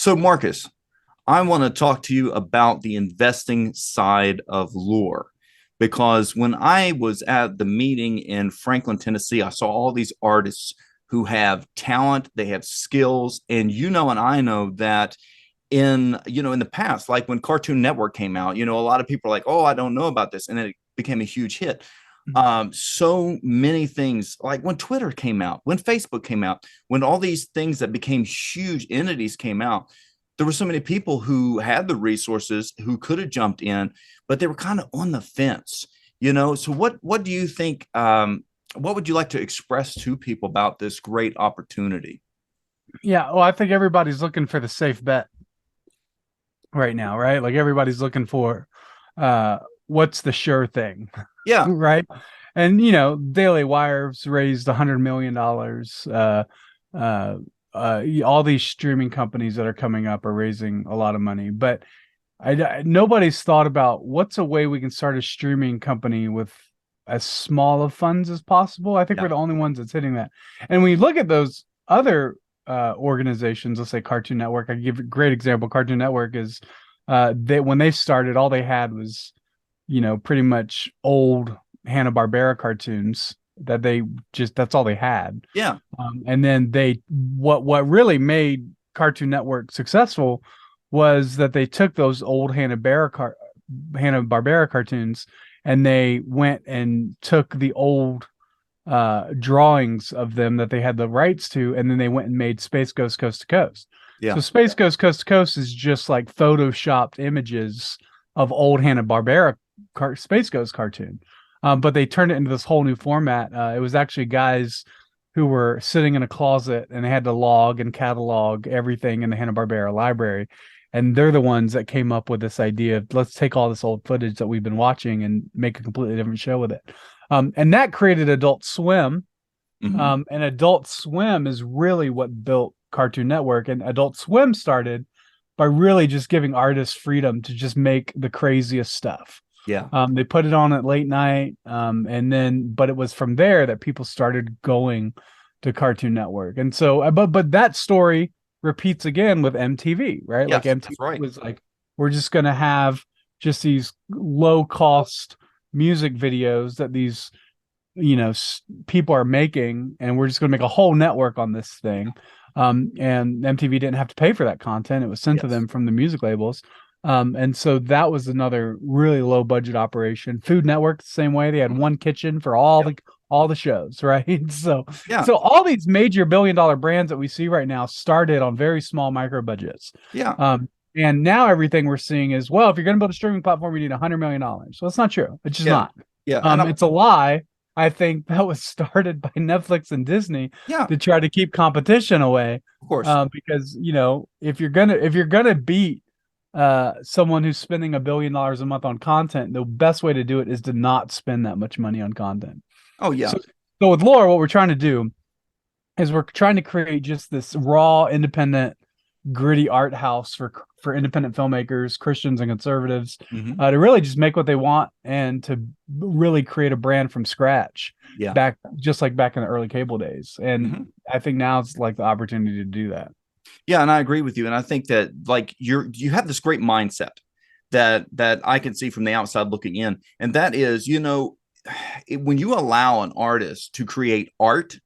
So, Marcus, I want to talk to you about the investing side of Loor because when I was at the meeting in Franklin, Tennessee, I saw all these artists who have talent, they have skills, and and I know that in the past, like when Cartoon Network came out, a lot of people are like, "Oh, I don't know about this," and then it became a huge hit. So many things, like when Twitter came out, when Facebook came out, when all these things that became huge entities came out, there were so many people who had the resources who could have jumped in, but they were kind of on the fence. So what do you think? What would you like to express to people about this great opportunity? Yeah, well, I think everybody's looking for the safe bet right now, right? Like everybody's looking for uh what's the sure thing, Yeah, right? And Daily Wire's raised $100 million. Uh all these streaming companies that are coming up are raising a lot of money, but nobody's thought about what's a way we can start a streaming company with as small of funds as possible. I think yeah, we're the only ones that's hitting that. And when you look at those other organizations, let's say Cartoon Network, I give a great example. Cartoon Network is they when they started, all they had was pretty much old Hanna-Barbera cartoons that that's all they had. yeah. And then what really made Cartoon Network successful was that they took those old Hanna-Barbera cartoons and they went and took the old drawings of them that they had the rights to, and then they went and made Space Ghost Coast to Coast. Yeah. So Space Ghost Coast to Coast is just like photoshopped images of old Hanna-Barbera Space Ghost cartoon. But they turned it into this whole new format. It was actually guys who were sitting in a closet and they had to log and catalog everything in the Hanna-Barbera library. And they're the ones that came up with this idea of let's take all this old footage that we've been watching and make a completely different show with it. And that created Adult Swim. Hmm. And Adult Swim is really what built Cartoon Network. And Adult Swim started by really just giving artists freedom to just make the craziest stuff. Yeah. They put it on at late night, but it was from there that people started going to Cartoon Network. And so, but that story repeats again with MTV, right? Like Yes, MTV that's right. was like, we're just going to have just these low cost music videos that these people are making, and we're just going to make a whole network on this thing. And MTV didn't have to pay for that content; it was sent to Yes. them from the music labels. And so that was another really low budget operation. Food Network, the same way, they had Mhm. one kitchen for all Yep. the shows, right? So Yeah. so all these major $1 billion brands that we see right now started on very small micro budgets. Yeah. And now everything we're seeing is, well, if you're going to build a streaming platform, you need $100 million. So it's not true. It's just Yeah. not. Yeah. And It's a lie. I think that was started by Netflix and Disney yeah, to try to keep competition away. of course. Because if you're gonna beat someone who's spending $1 billion a month on content, the best way to do it is to not spend that much money on content. Oh, yeah. So with Laura, what we're trying to do is we're trying to create just this raw, independent, gritty art house for independent filmmakers, Christians and conservatives, Hmm. to really just make what they want and to really create a brand from scratch, Yeah. back just like back in the early cable days. And Hmm. I think now it's like the opportunity to do that. Yeah. And I agree with you. And I think that like you have this great mindset that I can see from the outside looking in. And that is, when you allow an artist to create art,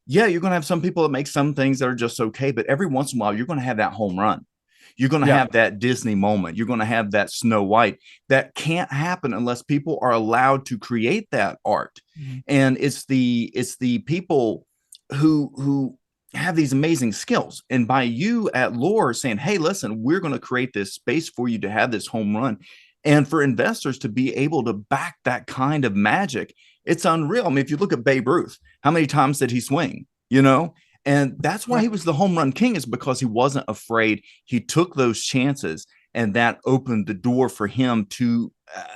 yeah, you're going to have some people that make some things that are just okay, but every once in a while, you're going to have that home run. You're going to Yeah. have that Disney moment. You're going to have that Snow White. That can't happen unless people are allowed to create that art. Mhm. And it's the people who have these amazing skills. And by you at Loor saying, "Hey, listen, we're going to create this space for you to have this home run," and for investors to be able to back that kind of magic, it's unreal. I mean, if you look at Babe Ruth, how many times did he swing? And that's why Right. he was the home run king, is because he wasn't afraid. He took those chances, and that opened the door for him to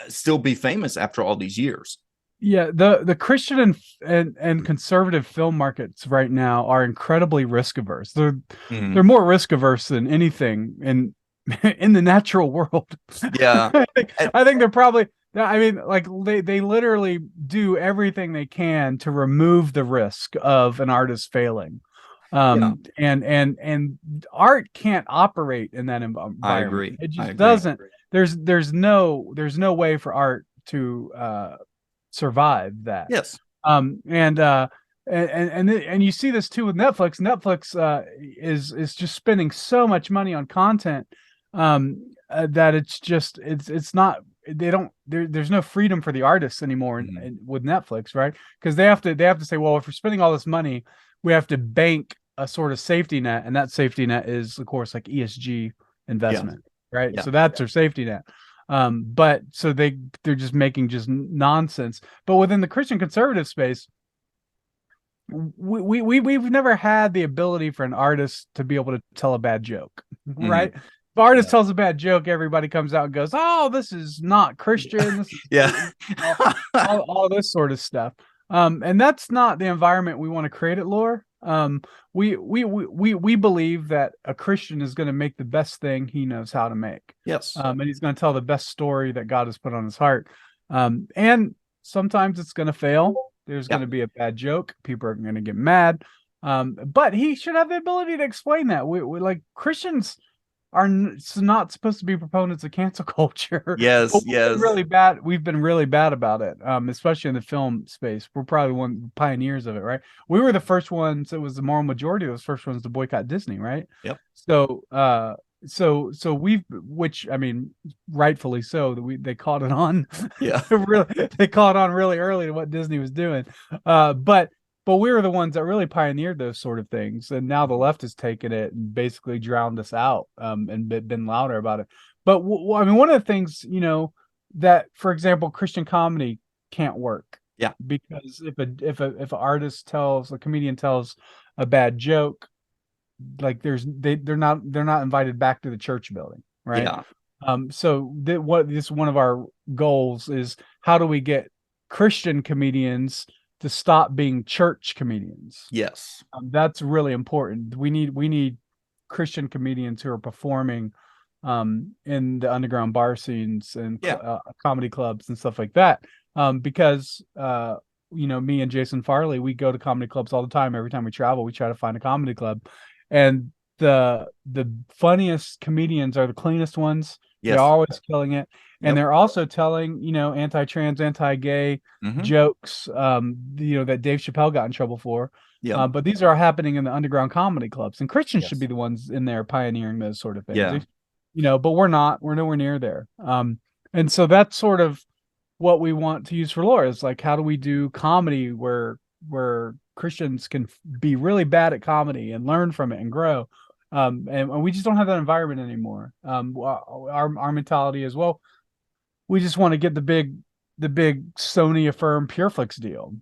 still be famous after all these years. Yeah, the Christian and conservative film markets right now are incredibly risk averse. They're Mhm. more risk averse than anything in the natural world. Yeah. I think And- I think they're probably, I mean, like they literally do everything they can to remove the risk of an artist failing. Yeah, And art can't operate in that I environment. agree. It I just agree. doesn't. There's no way for art to survive that. Yes. And and you see this too with Netflix. Netflix is just spending so much money on content that it's not, they don't, there's no freedom for the artists anymore Mhm. with Netflix, right? Because they have to say, well, if we're spending all this money, we have to bank a sort of safety net, and that safety net is of course like ESG Yeah. investment, right? Yeah. So that's their safety net. But so they're just making just nonsense. But within the Christian conservative space, we've never had the ability for an artist to be able to tell a bad joke, Hmm. right? If artist Yeah. tells a bad joke, everybody comes out and goes, "Oh, this is not Christian. This is Yeah. all this sort of stuff." And that's not the environment we want to create at Lore. We believe that a Christian is going to make the best thing he knows how to make, Yes. and he's going to tell the best story that God has put on his heart. And sometimes it's going to fail. There's Yeah. going to be a bad joke. People are going to get mad. But he should have the ability to explain that. We like Christians are not supposed to be proponents of cancel culture, but Yes. we've been Yes. really bad. We've been really bad about it, especially in the film space. We're probably one of the pioneers of it, right? We were the first ones. It was the moral majority of those first ones to boycott Disney, right? Yep. So, so we've, which I mean, rightfully so. That they caught it on, Yeah. really, they caught on really early to what Disney was doing. But we were the ones that really pioneered those sort of things, and now the Mhm. left has taken it and basically drowned us out, and been louder about it. But I mean, one of the things, that, for example, Christian comedy can't work Yeah. because if an artist tells, a comedian tells a bad joke, like they're not invited back to the church building, right? Yeah. So what this one of our goals is, how do we get Christian comedians to stop being church comedians? Yes. That's really important. We need Christian comedians who are performing in the underground bar scenes and Yeah. comedy clubs and stuff like that. Because me and Jason Farley, we go to comedy clubs all the time. Every time we travel, we try to find a comedy club, and the funniest comedians are the cleanest ones. They're Yes. always killing it, and Yep. they're also telling anti-trans, anti-gay Hmm. jokes, that Dave Chappelle got in trouble for. Yep. But these are happening in the underground comedy clubs, and Christians should be Yes. the ones in there pioneering those sort of things. Yeah. But we're not. We're nowhere near there. And so that's sort of what we want to use for Laura, is like, how do we do comedy where Christians can be really bad at comedy and learn from it and grow. And we just don't have that environment anymore. Our mentality is, well, we just want to get the big Sony Affirm PureFlix deal.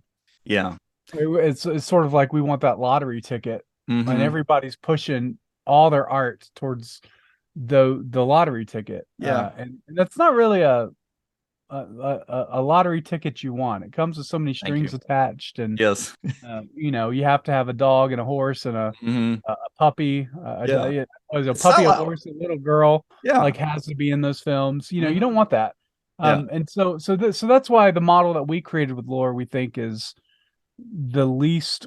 Yeah. It's sort of like we want that lottery ticket, and Hmm. everybody's pushing all their art towards the lottery ticket. Yeah. And that's not really a lottery ticket you want. It comes with so many Thank you. strings attached, and Yes. you have to have a dog and a horse and a Hmm. a puppy, Yeah. a It's puppy, sell a out. horse, a little girl, Yeah. like, has to be in those films. You Hmm. don't want that. Yeah. And so that's why the model that we created with Lore, we think, is the least.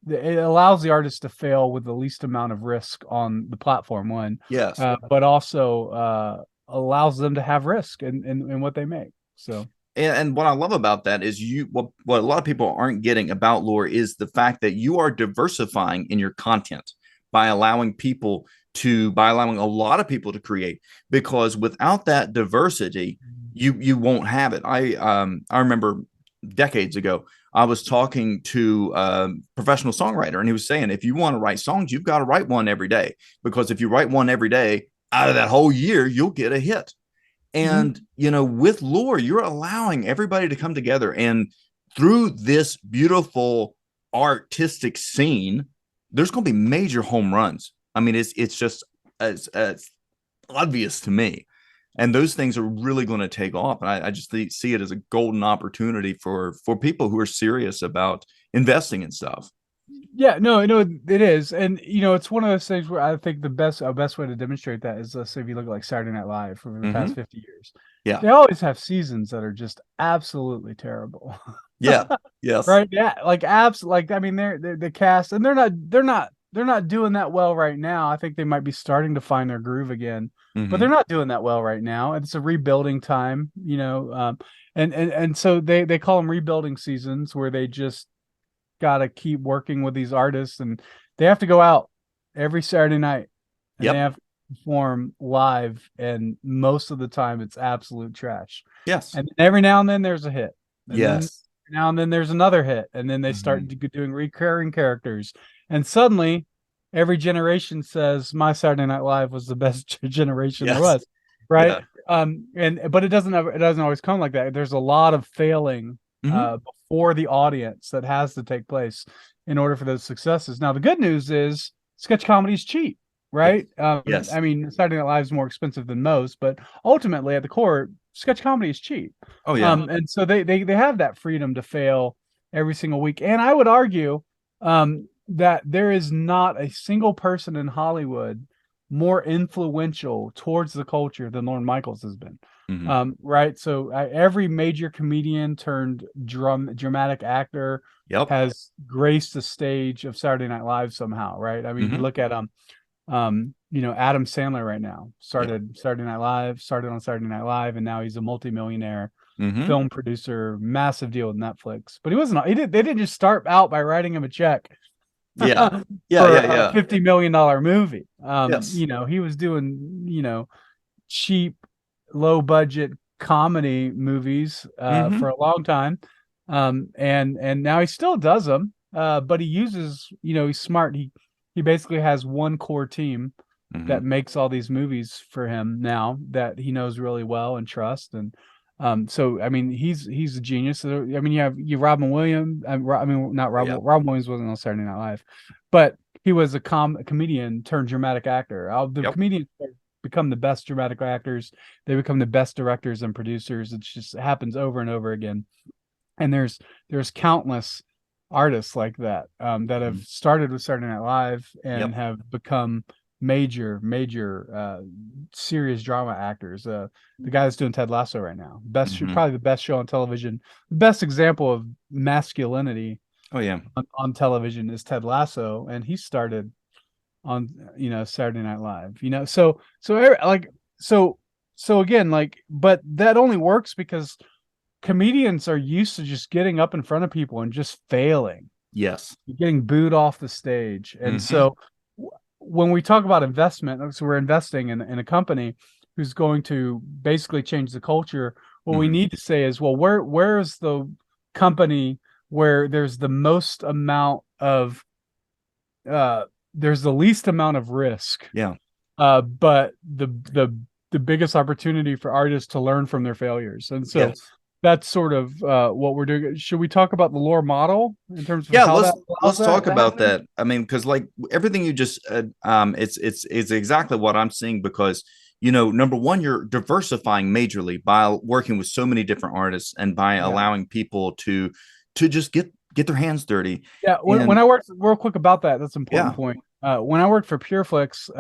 It allows the artist to fail with the least amount of risk on the platform, one, Yes. but also allows them to have risk in what they make. So. And what I love about that is what a lot of people aren't getting about Lore is the fact that you are diversifying in your content by allowing a lot of people to create, because without that diversity, you won't have it. I remember decades ago, I was talking to a professional songwriter, and he was saying, if you want to write songs, you've got to write one every day, because if you write one every day out of that whole year, you'll get a hit. Mhm. And, with Lore, you're allowing everybody to come together. And through this beautiful artistic scene, there's going to be major home runs. I mean, it's just as obvious to me. And those things are really going to take off. And I just see it as a golden opportunity for people who are serious about investing in stuff. Yeah, no, it is, and it's one of those things where I think the best way to demonstrate that is, let's say, if you look at like Saturday Night Live for the past Hmm. 50 years, Yeah. they always have seasons that are just absolutely terrible. Yeah. Yes. Right? Yeah, like apps. Like I mean, they're the cast, and they're not doing that well right now. I think they might be starting to find their groove again, but they're Hmm. not doing that well right now. It's a rebuilding time, and so they call them rebuilding seasons, where they just got to keep working with these artists, and they have to go out every Saturday night, and they Yep. have to perform live, and most of the time it's absolute trash. Yes. And every now and then there's a hit, and then Yes. now and then there's another hit, and then they start Hmm. doing recurring characters, and suddenly every generation says my Saturday Night Live was the best generation there Yes. was, right? Yeah. And but it doesn't always come like that. There's a lot of failing Hmm. before the audience that has to take place in order for those successes. Now the good news is sketch comedy is cheap, Yes. right? Yes. I mean, Saturday Night Live is more expensive than most, but ultimately at the core, sketch comedy is cheap. Oh yeah. And so they have that freedom to fail every single week. And I would argue that there is not a single person in Hollywood more influential towards the culture than Lorne Michaels has been. Hmm. Right. So every major comedian turned dramatic actor Yep. has graced the stage of Saturday Night Live somehow. Right. I mean, you Hmm. look at Adam Sandler right now Yep. started Saturday Night Live, started on Saturday Night Live, and now he's a multimillionaire Hmm. film producer, massive deal with Netflix. But he wasn't. They didn't just start out by writing him a check Yeah. Yeah. for Yeah. a Yeah. $50 million movie. Yes. He was doing cheap, low budget comedy movies Hmm. for a long time, and now he still does them. But he uses, he's smart. He basically has one core team Hmm. that makes all these movies for him now that he knows really well and trusts. And so I mean, he's a genius. I mean, you Robin Williams. I mean, not Oh Robin. yeah. Robin Williams wasn't on Saturday Night Live, but he was a comedian turned dramatic actor. The Yep. comedians become the best dramatic actors. They become the best directors and producers. It just happens over and over again. And there's countless artists like that that have Mhm. started with Saturday Night Live Yep. and have become major serious drama actors. The guy that's doing Ted Lasso right now, Hmm. probably the best show on television, best example of masculinity Oh yeah. on television is Ted Lasso, and he started on Saturday Night Live. Like so so again, like, but that only works because comedians are used to just getting up in front of people and just failing, Yes. getting booed off the stage. And Hmm. so when we talk about investment, so we're investing in a company who's going to basically change the culture. What we Hmm. need to say is, well, where's the company where uh there's the least amount of risk, Yeah. but the biggest opportunity for artists to learn from their failures. And so Yes. that's sort of what we're doing. Should we talk about the Loor model in terms of Yeah, how that allows let's that talk to about happen? that. I mean, because like everything you just it's exactly what I'm seeing because number one, you're diversifying majorly by working with so many different artists and by Yeah. allowing people to just get their hands dirty. Yeah. When And I worked real quick about that, that's an important yeah. point. When I worked for PureFlix,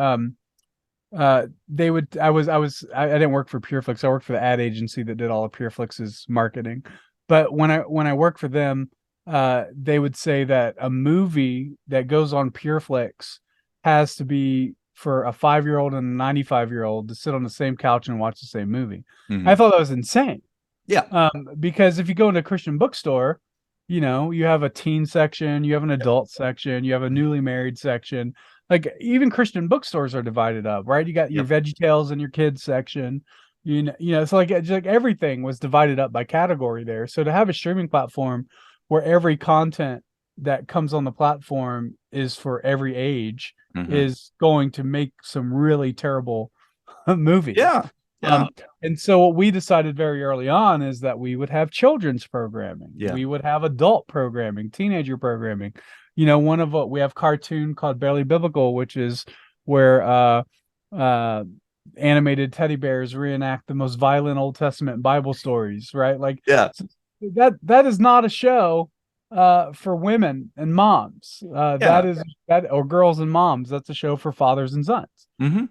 they would I didn't work for PureFlix. I worked for the ad agency that did all of PureFlix's marketing. But when I worked for them, they would say that a movie that goes on PureFlix has to be for a 5-year-old and a 95-year-old to sit on the same couch and watch the same movie. I Hmm. thought that was insane. Yeah. Because if you go into a Christian bookstore, you have a teen section, you have an Yep. adult section, you have a Mhm. newly married section. Like even Christian bookstores are divided up, right? You got your Yep. Veggie Tales and your kids section. It's like everything was divided up by category there. So to have a streaming platform where every content that comes on the platform is for every age Hmm. is going to make some really terrible movies. Yeah. Yeah. Um, and so what we decided very early on is that we would have children's programming, Yeah. we would have adult programming, teenager programming. One of what we have cartoon called Barely Biblical, which is where uh animated teddy bears reenact the most violent Old Testament Bible stories, right? Like Yeah. that is not a show for women and moms. That Yeah. is that or girls and moms. That's a show for fathers and sons. Hmm.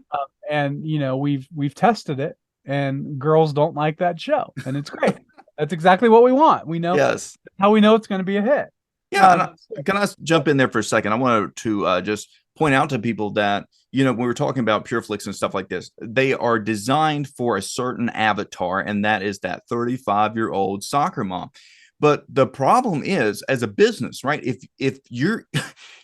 And we've tested it, and girls don't like that show, and it's great. That's exactly what we want. We know Yes. how we know it's going to be a hit. Yeah, and Um, can I jump in there for a second? I wanted to just point out to people that when we're talking about pure flicks and stuff like this, they are designed for a certain avatar, and that is that 35-year-old soccer mom. But the problem is, as a business, right? If you're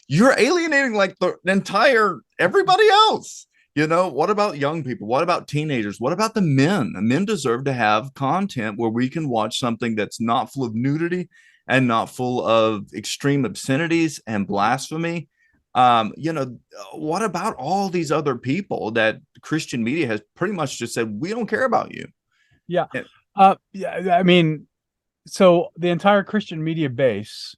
you're alienating like the entire everybody else. What about young people? What about teenagers? What about the men? The men deserve to have content where we can watch something that's not full of nudity and not full of extreme obscenities and blasphemy. What about all these other people that Christian media has pretty much just said, we don't care about you? yeah. Yeah. I mean, so the entire Christian media base,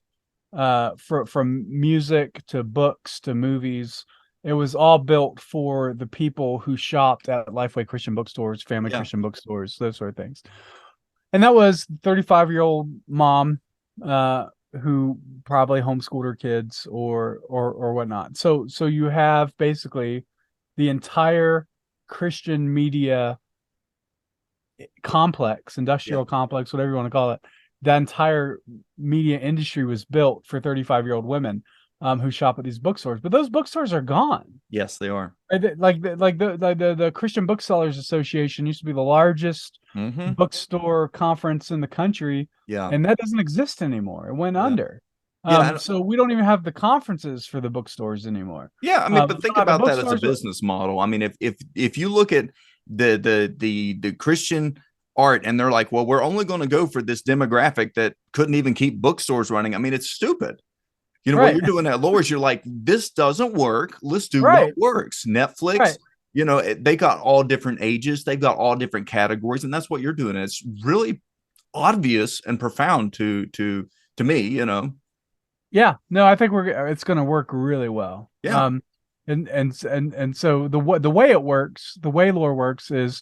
from music to books to movies, it was all built for the people who shopped at Lifeway Christian bookstores, family Yeah. Christian bookstores, those sort of things. And that was 35-year-old mom, uh, who probably homeschooled her kids or whatnot. So you have basically the entire Christian media complex, Yeah. industrial complex, whatever you want to call it. That entire media industry was built for 35-year-old women, who shop at these bookstores. But those bookstores are gone. Yes, they are. Right? The Christian Booksellers Association used to be the largest Mm-hmm. bookstore conference in the country, Yeah. and that doesn't exist anymore. It went Yeah. under. Yeah. So we don't even have the conferences for the bookstores anymore. Yeah. I mean, but We think don't have the about that as a bookstores. business model. I mean, if you look at the Christian art and they're like, well, we're only going to go for this demographic that couldn't even keep bookstores running. I mean, it's stupid. What Right, you're doing at Loor is you're like, this doesn't work. Let's do what right, works. Netflix, right. they got all different ages, they've got all different categories, and that's what you're doing. It's really obvious and profound to me. Yeah, no, I think it's going to work really well. Yeah. And so the way it works, the way Loor works is,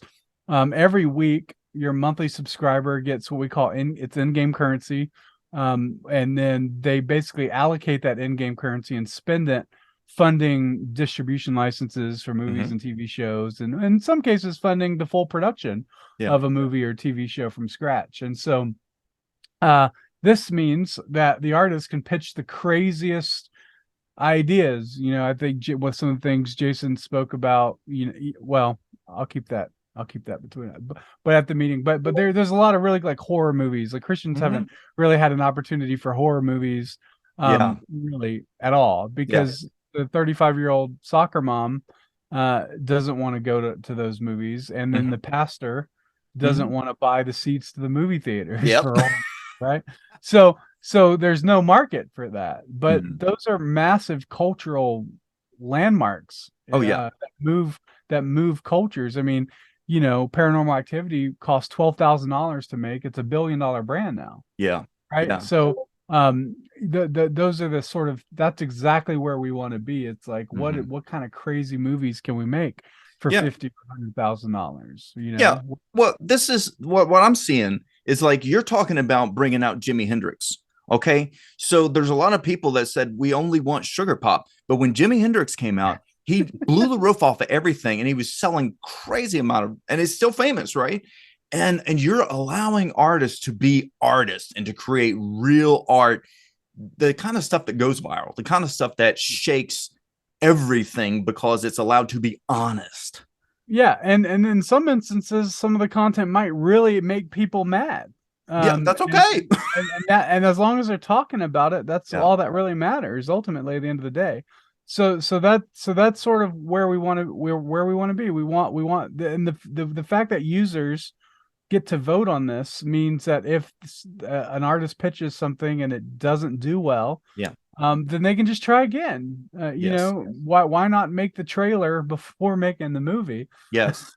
every week your monthly subscriber gets what we call in-game currency. And then they basically allocate that in-game currency and spend it funding distribution licenses for movies Hmm. and TV shows, and in some cases funding the full production Yeah. of a movie or TV show from scratch. And so, uh, this means that the artist can pitch the craziest ideas. I think what some of the things Jason spoke about, well, I'll keep that. I'll keep that between us. But at the meeting, but there's a lot of really like horror movies. Like Christians Hmm. haven't really had an opportunity for horror movies, Yeah. really at all, Yeah. because the 35-year-old soccer mom, doesn't want to go to those movies, and then Hmm. the pastor doesn't Hmm. want to buy the seats to the movie theaters Yep. for all, right? So there's no market for that. But Hmm. those are massive cultural landmarks, Oh yeah. that move cultures. I mean, Paranormal Activity cost $12,000 to make. It's $1 billion brand now, Yeah. right? Yeah. So, those are the sort of, that's exactly where we want to be. It's like, Hmm. what kind of crazy movies can we make for Yeah. 50 or $100,000? Yeah. Well, this is what I'm seeing is like you're talking about bringing out Jimi Hendrix. Okay. So there's a lot of people that said we only want sugar pop. But when Jimi Hendrix came out, he blew the roof off of everything and he was selling crazy amount of, and it's still famous, right? And you're allowing artists to be artists and to create real art, the kind of stuff that goes viral, the kind of stuff that shakes everything because it's allowed to be honest. Yeah, and in some instances, some of the content might really make people mad. Yeah, Um, that's and okay. and as long as they're talking about it, that's Yeah. all that really matters ultimately at the end of the day. So that's sort of where we want to where we want to be. And the fact that users get to vote on this means that if an artist pitches something and it doesn't do well, Yeah. then they can just try again. Yes. Why not make the trailer before making the movie? Yes.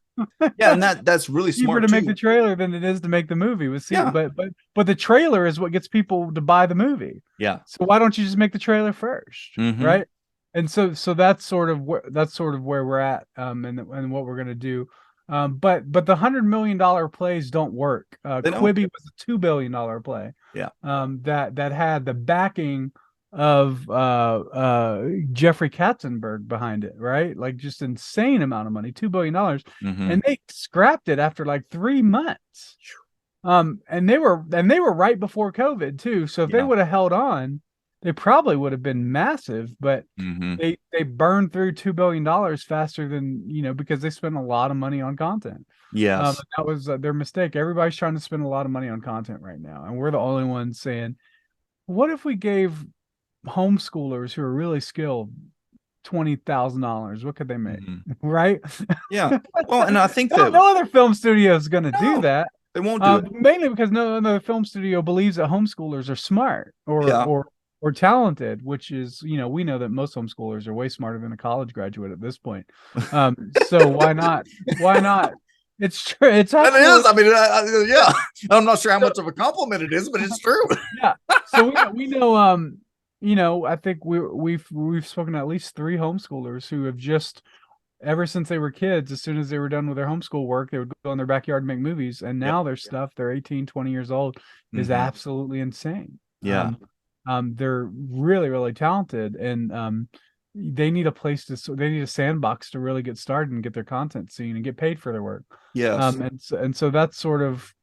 Yeah, and that's really Cheaper smart to make the too. trailer than it is to make the movie. Yeah. But the trailer is what gets people to buy the movie. Yeah. So why don't you just make the trailer first, Hmm. right? And so that's sort of where we're at, and what we're gonna do. But the $100 million plays don't work. They don't. Quibi was a $2 billion play, Yeah. that had the backing of Jeffrey Katzenberg behind it, right? Like just insane amount of money, $2 billion, Hmm. and they scrapped it after like 3 months. And they were right before COVID too. So if they Yeah. would have held on, they probably would have been massive, but Hmm. they burned through $2 billion faster than, because they spent a lot of money on content. Yes. That was their mistake. Everybody's trying to spend a lot of money on content right now, and we're the only ones saying, what if we gave homeschoolers who are really skilled $20,000? What could they make? Hmm. Right? Yeah. Well, and I think No, that no other film studio is going to do no, that. they won't do it. Mainly because no other film studio believes that homeschoolers are smart Yeah. or talented, which is, we know that most homeschoolers are way smarter than a college graduate at this point. So why not? Why not? It's true. It's It is. absolutely I mean, yeah. I'm not sure how much of a compliment it is, but it's true. yeah. So we know I think we've spoken to at least three homeschoolers who have just ever since they were kids, as soon as they were done with their homeschool work, they would go in their backyard and make movies. And Yep. now their stuff, they're 18, 20 years old, is Hmm. absolutely insane. Yeah. They're really, really talented, and they need a place they need a sandbox to really get started and get their content seen and get paid for their work. Yes. And so that's sort of,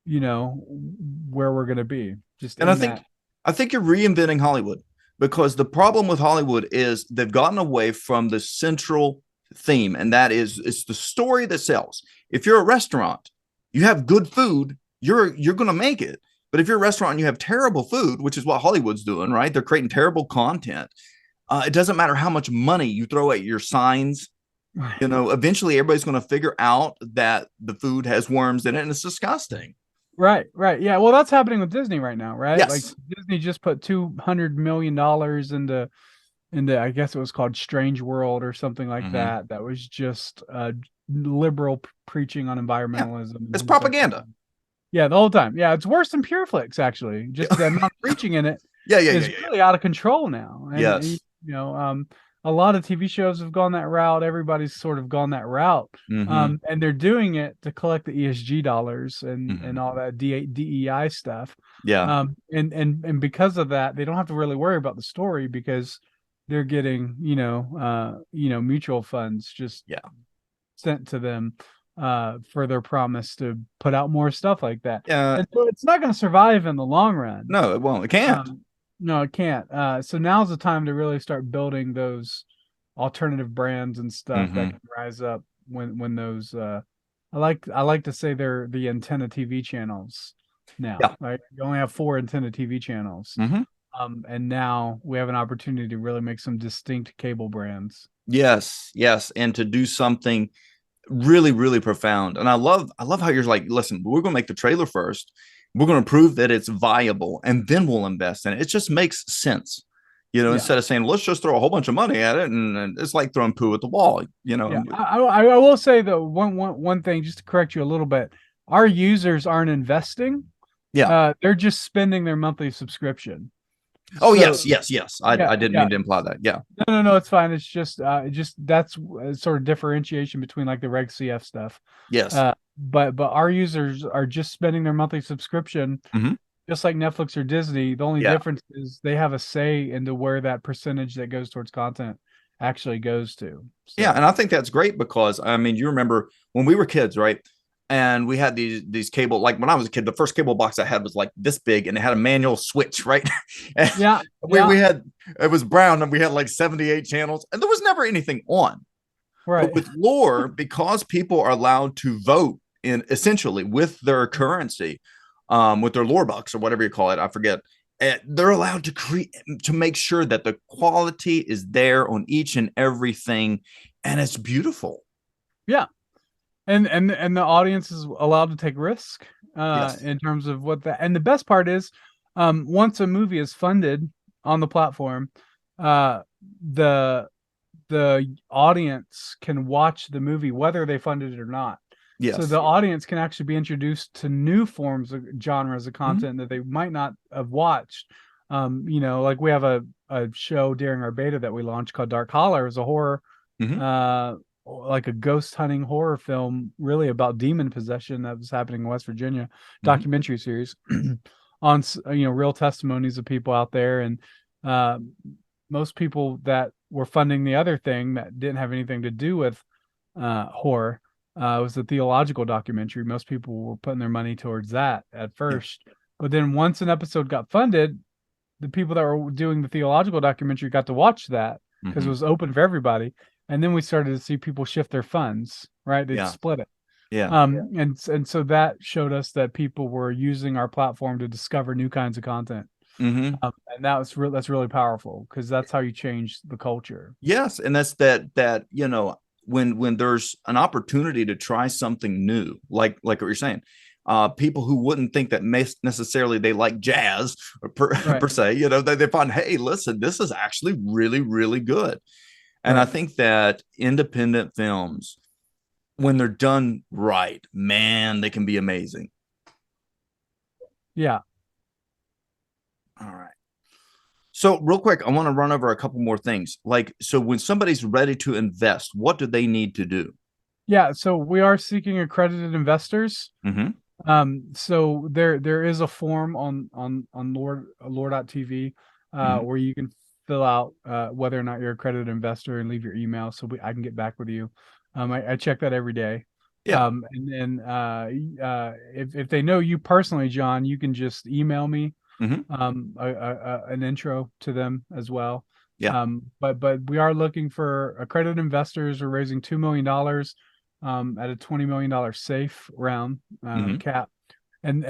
where we're going to be, just And I in think that. I think you're reinventing Hollywood because the problem with Hollywood is they've gotten away from the central theme, and that is it's the story that sells. If you're a restaurant, you have good food, you're going to make it. But if you're a restaurant and you have terrible food, which is what Hollywood's doing, right? They're creating terrible content. It doesn't matter how much money you throw at your signs. Eventually everybody's going to figure out that the food has worms in it and it's disgusting. Right, right. Yeah. Well, that's happening with Disney right now, right? Like Yes. Disney just put $200 million into I guess it was called Strange World or something like Hmm. that. That was just liberal preaching on Yeah. environmentalism and It's propaganda. homosexuality. Yeah, the whole time. Yeah, it's worse than Pureflix actually. Yeah. Just the amount of preaching in it Yeah. Yeah. Yeah. is Yeah. really out of control now. And Yes. a lot of TV shows have gone that route. Everybody's sort of gone that route. Hmm. And they're doing it to collect the ESG dollars and Hmm. all that DEI stuff. Yeah. And because of that, they don't have to really worry about the story because they're getting, mutual funds just Yeah. sent to them for their promise to put out more stuff like that. Yeah. And so it's not going to survive in the long run. No, it won't. It can't. No, it can't. So now's the time to really start building those alternative brands and stuff that Hmm. can rise up when those I like to say they're the antenna TV channels now. Yeah. Right? You only have four antenna TV channels. Hmm. And now we have an opportunity to really make some distinct cable brands. Yes. Yes. And to do something really, really profound. And I love how you're like, listen, we're going to make the trailer first. We're going to prove that it's viable and then we'll invest in it. It just makes sense. Yeah. Instead of saying, let's just throw a whole bunch of money at it. And it's like throwing poo at the wall, Yeah, I will say though one thing just to correct you a little bit. Our users aren't investing. Yeah. They're just spending their monthly subscription. Oh, So yes. Yes. Yes. I, yeah, I didn't yeah. mean to imply that. Yeah. No, it's fine. It's just that's sort of differentiation between like the Reg CF stuff. Yes. But our users are just spending their monthly subscription, Hmm. just like Netflix or Disney. The only Yeah. difference is they have a say into where that percentage that goes towards content actually goes to. Yeah, So and I think that's great because I mean, you remember when we were kids, right? And we had these cable, like when I was a kid, the first cable box I had was like this big and it had a manual switch, right? And yeah, we yeah, we had it was brown and we had like 78 channels and there was never anything on. right. But with Loor, because people are allowed to vote in essentially with their currency, with their Loor bucks or whatever you call it, I forget. They're allowed to create to make sure that the quality is there on each and everything, and it's beautiful. Yeah. And the audience is allowed to take risk Yes. in terms of what that, and the best part is once a movie is funded on the platform, uh the the audience can watch the movie whether they funded it or not. So Yes. the audience can actually be introduced to new forms of genres of Mhm. content that they might not have watched. Like we have a show during our beta that we launched called Dark Holler. It's a horror, Mhm. uh, like a ghost hunting horror film, really about demon possession that was happening in West Virginia. Mhm. Documentary series on real testimonies of people out there, and uh, most people that were funding the other thing that didn't have anything to do with horror It was a theological documentary. Most people were putting their money towards that at Yeah. first, but then once an episode got funded, the people that were doing the theological documentary got to watch that because it Hmm. was open for everybody. And then we started to see people shift their funds, right? They'd Yeah. split it. Yeah. And so that showed us that people were using our platform to discover new kinds of content. Hmm. And that's really powerful because that's how you change the culture. Yes, and that's that when there's an opportunity to try something new, like what you're saying, people who wouldn't think that necessarily they like jazz or per, Right, per se, they find, hey, listen, this is actually really, really good. And I right. think that independent films, when they're done right, man, they can be amazing. Yeah. All right. So, real quick, I want to run over a couple more things. Like, so when somebody's ready to invest, what do they need to do? Yeah. So we are seeking accredited investors. Hmm. So there is a form on Loor.tv Hmm. where you can fill out whether or not you're a accredited investor and leave your email so I can get back with you. I check that every day. Yeah. And then if they know you personally, John, you can just email me Hmm. an intro to them as well. Yeah. But we are looking for accredited investors. We're raising $2 million at a $20 million safe round Hmm. cap, and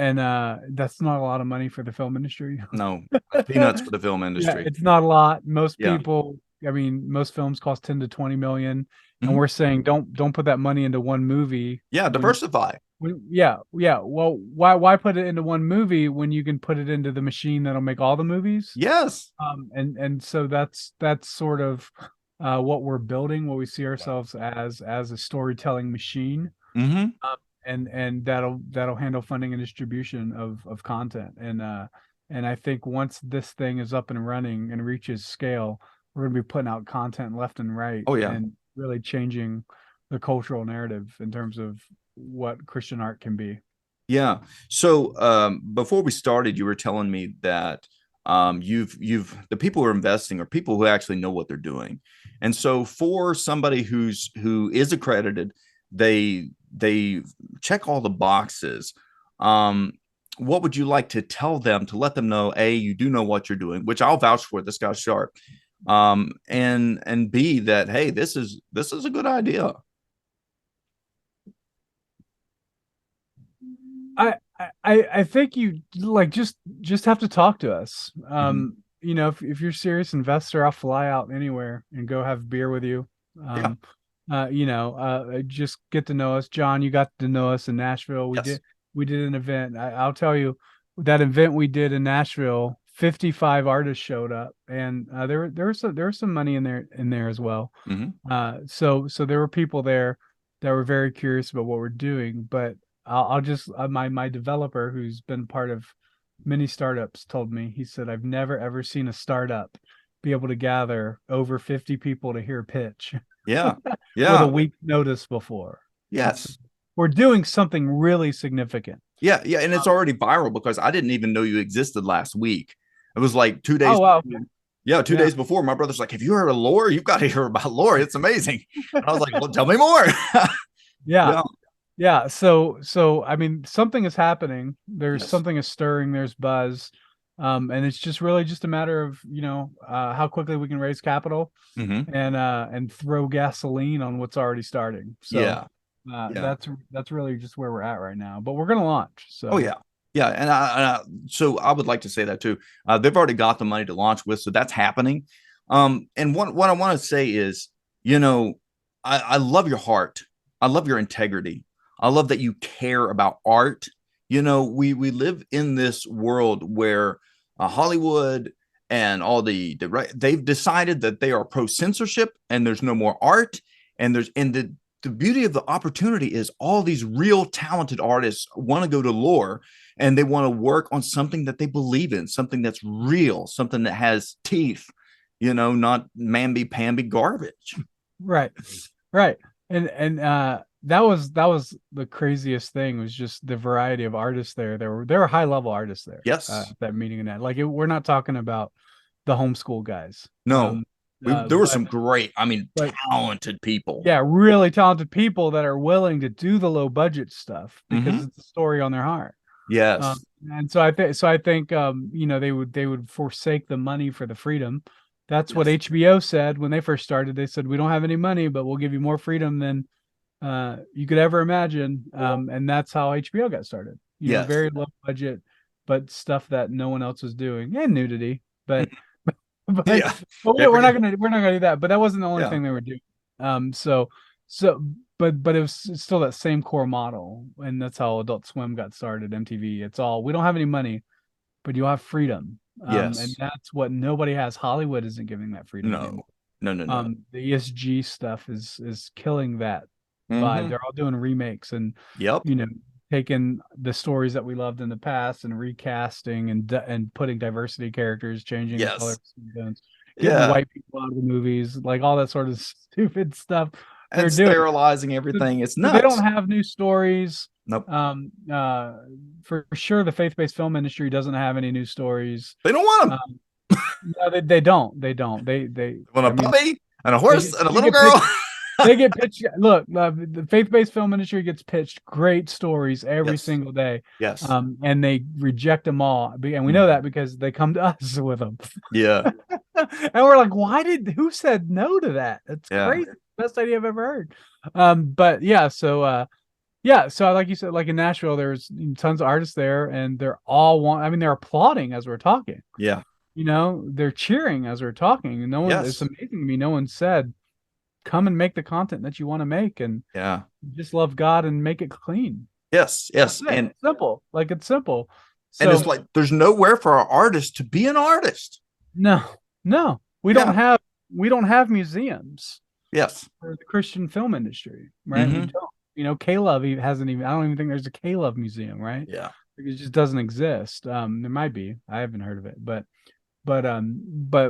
that's not a lot of money for the film industry. No, peanuts for the film Yeah, industry. it's not a lot. Most Yeah. people, I mean, most films cost 10 to 20 million, and Hmm. we're saying don't put that money into one movie Yeah. Diversify. yeah. Well, why put it into one movie when you can put it into the machine that'll make all the movies? Yes. And so that's sort of what we're building, what we see Wow. ourselves as a storytelling machine, Hmm. and that'll handle funding and distribution of content. And I think once this thing is up and running and reaches scale, we're going to be putting out content left and right Oh yeah. and really changing the cultural narrative in terms of what Christian art can be. Yeah. So before we started, you were telling me that you've the people who are investing are people who actually know what they're doing. And so for somebody who is accredited, they check all the boxes. Um, what would you like to tell them to let them know, A, you do know what you're doing, which I'll vouch for, this guy's sharp. And B, that hey, this is a good idea. I think you like just have to talk to us. Hmm. If you're a serious investor, I'll fly out anywhere and go have beer with you. Yeah. Just get to know us. John, you got to know us in Nashville. Yes. We did an event. I'll tell you that event we did in Nashville, 55 artists showed up, and there was some money in there as well. Hmm. So there were people there that were very curious about what we're doing, but I'll just my developer who's been part of many startups told me, he said, I've never ever seen a startup be able to gather over 50 people to hear pitch Yeah. with a Yeah. week's notice before. It's Yes. We're doing something really significant. Yeah, yeah, and it's already viral because I didn't even know you existed last week. It was like two Oh days. wow, okay. Yeah, two Yeah. days before, my brother's like, "Have you heard of Loor? You've got to hear about Loor. It's amazing." And I was like, "Well, tell me more." Yeah. Yeah. Yeah. So I mean something is happening. There's Yes. something is stirring, there's buzz. And it's just really just a matter of, how quickly we can raise capital Hmm. and throw gasoline on what's already starting. So Yeah. Yeah. that's really just where we're at right now. But we're gonna launch. Oh So yeah. Yeah, so I would like to say that too. They've already got the money to launch with, so that's happening. And what I want to say is, you know, I love your heart. I love your integrity. I love that you care about art. We live in this world where Hollywood and all the right, they've decided that they are pro censorship and there's no more art, and the beauty of the opportunity is all these real talented artists want to go to Loor and they want to work on something that they believe in, something that's real, something that has teeth, not mamby-pamby garbage. right, right. And that was the craziest thing was just the variety of artists there. There were high level artists there Yes. at that meeting and that. We're not talking about the homeschool guys. No. There were But some great, I mean, but talented people. yeah, really talented people that are willing to do the low budget stuff because Hmm. it's a story on their heart. Um, Yes. and so I think they would forsake the money for the freedom. That's what Yes. HBO said when they first started. They said we don't have any money, but we'll give you more freedom than you could ever imagine. And that's how HBO got started. Yes. Very low budget, but stuff that no one else was doing, and nudity. But but Yeah. but Never. we're not gonna do that. But that wasn't the only Yeah. thing they were doing. So so but it was still that same core model, and that's how Adult Swim got started. MTV. It's all we don't have any money, but you'll have freedom. And Yes. that's what nobody has. Hollywood isn't giving that freedom No. anymore. No. No. No. The ESG stuff is killing that vibe. Hmm. They're all doing remakes and Yep. you know taking the stories that we loved in the past and recasting and putting diversity characters, changing the color Yes. of skin tones, getting Yeah. white people out of the movies, like all that sort of stupid stuff they're And doing. sterilizing So, everything. It's so they don't nuts. have new stories. Nope. Um, uh, for sure, the faith-based film industry doesn't have any new stories. They don't want them. Um, no, they don't. They don't. They. They want a I mean, puppy and a they horse get, and a they little get girl. pitched. They get pitched. Look, the faith-based film industry gets pitched great stories every Yes. single day, Yes. and they reject them all. And we know that Mhm. because they come to us with them, Yeah. and we're like, who said no to that? That's Yeah. crazy. Best idea I've ever heard. But yeah, so like you said, like in Nashville, there's tons of artists there, and they're all I mean, they're applauding as we're talking. Yeah. They're cheering as we're talking, and no one. It's Yes. amazing to me. No one said, "Come and make the content that you want to make, and Yeah. just love God and make it clean." Yes. That's Yes. it. It's simple. Like it's simple. And So it's like there's nowhere for our artists to be an artist. no, no, Yeah. we don't have museums Yes. for the Christian film industry, right? We Hmm. don't. K-Love hasn't even. I don't even think there's a K-Love museum, right? Yeah. It just doesn't exist. There might be. I haven't heard of it, but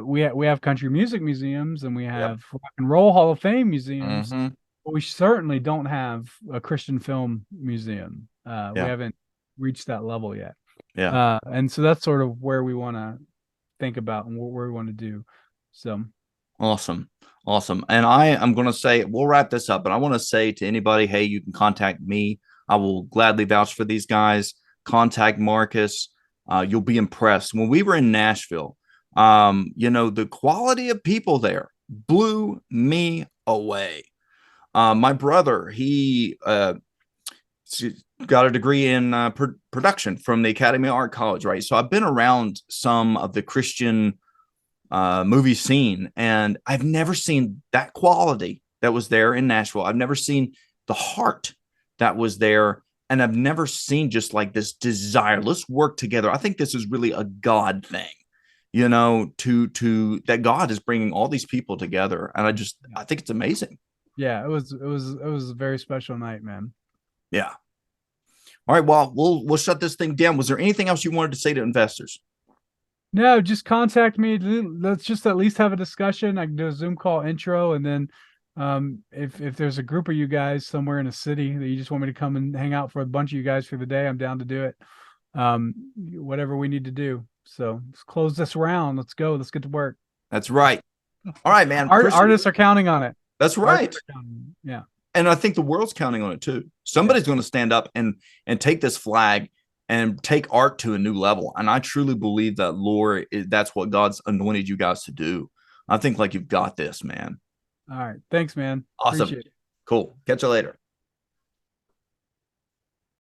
we have country music museums and we Yep. have rock and roll Hall of Fame museums, Hmm. but we certainly don't have a Christian film museum. We Yeah. haven't reached that level yet. Yeah. And so that's sort of where we want to think about and where we want to do. So Awesome. Awesome. And I am going to say, we'll wrap this up, but I want to say to anybody, hey, you can contact me. I will gladly vouch for these guys. Contact Marcus. You'll be impressed. When we were in Nashville, the quality of people there blew me away. My brother, he got a degree in production from the Academy of Art College, right? So I've been around some of the Christian movie scene, and I've never seen that quality that was there in Nashville. I've never seen the heart that was there, and I've never seen just like this desire. Let's work together. I think this is really a God thing, to that God is bringing all these people together, and I think it's amazing. yeah, it was a very special night, man. Yeah. All right. Well, we'll shut this thing down. Was there anything else you wanted to say to investors? No, just contact me. Let's just at least have a discussion. I can do a Zoom call intro, and then if there's a group of you guys somewhere in a city that you just want me to come and hang out for a bunch of you guys for the day, I'm down to do it. Whatever we need to do. So let's close this round. Let's go. Let's get to work. That's right. All right, man. Artists are counting on it. That's right. Yeah. And I think the world's counting on it too. Somebody's going to stand up and take this flag and take art to a new level. And I truly believe that Loor that's what God's anointed you guys to do. I think like you've got this, man. All right. Thanks, man. Awesome. Appreciate it. Cool. Catch you later.